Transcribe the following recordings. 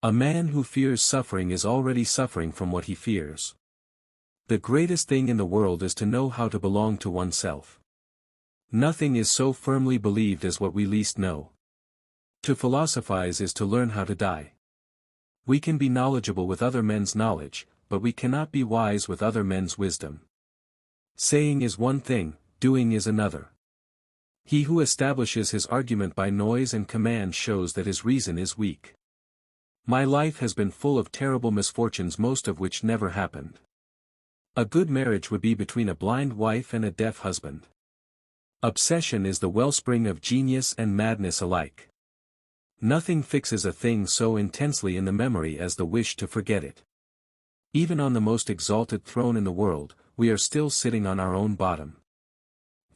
A man who fears suffering is already suffering from what he fears. The greatest thing in the world is to know how to belong to oneself. Nothing is so firmly believed as what we least know. To philosophize is to learn how to die. We can be knowledgeable with other men's knowledge, but we cannot be wise with other men's wisdom. Saying is one thing, doing is another. He who establishes his argument by noise and command shows that his reason is weak. My life has been full of terrible misfortunes, most of which never happened. A good marriage would be between a blind wife and a deaf husband. Obsession is the wellspring of genius and madness alike. Nothing fixes a thing so intensely in the memory as the wish to forget it. Even on the most exalted throne in the world, we are still sitting on our own bottom.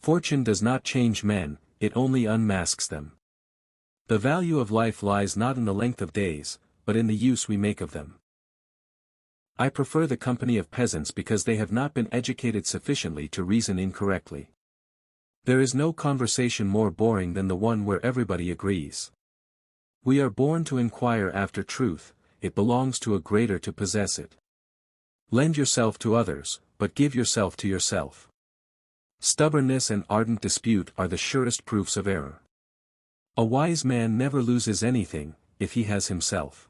Fortune does not change men, it only unmasks them. The value of life lies not in the length of days, but in the use we make of them. I prefer the company of peasants because they have not been educated sufficiently to reason incorrectly. There is no conversation more boring than the one where everybody agrees. We are born to inquire after truth, it belongs to a greater to possess it. Lend yourself to others, but give yourself to yourself. Stubbornness and ardent dispute are the surest proofs of error. A wise man never loses anything, if he has himself.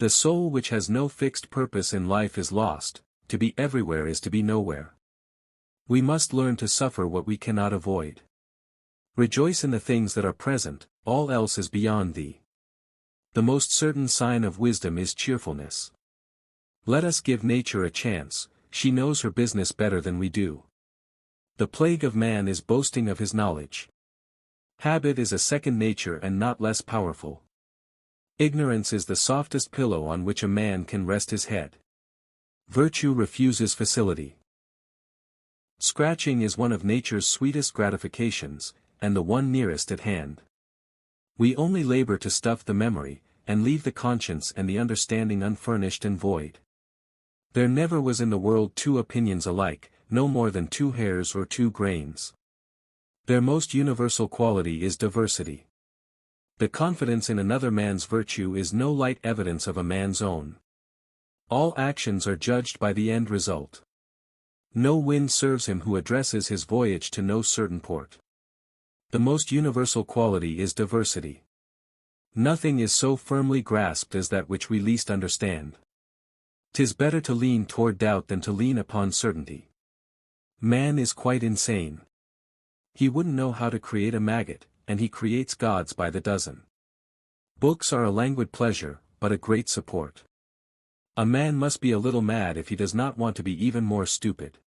The soul which has no fixed purpose in life is lost, to be everywhere is to be nowhere. We must learn to suffer what we cannot avoid. Rejoice in the things that are present, all else is beyond thee. The most certain sign of wisdom is cheerfulness. Let us give nature a chance, she knows her business better than we do. The plague of man is boasting of his knowledge. Habit is a second nature and not less powerful. Ignorance is the softest pillow on which a man can rest his head. Virtue refuses facility. Scratching is one of nature's sweetest gratifications, and the one nearest at hand. We only labor to stuff the memory, and leave the conscience and the understanding unfurnished and void. There never was in the world two opinions alike, no more than two hairs or two grains. Their most universal quality is diversity. The confidence in another man's virtue is no light evidence of a man's own. All actions are judged by the end result. No wind serves him who addresses his voyage to no certain port. The most universal quality is diversity. Nothing is so firmly grasped as that which we least understand. 'Tis better to lean toward doubt than to lean upon certainty. Man is quite insane. He wouldn't know how to create a maggot, and he creates gods by the dozen. Books are a languid pleasure, but a great support. A man must be a little mad if he does not want to be even more stupid.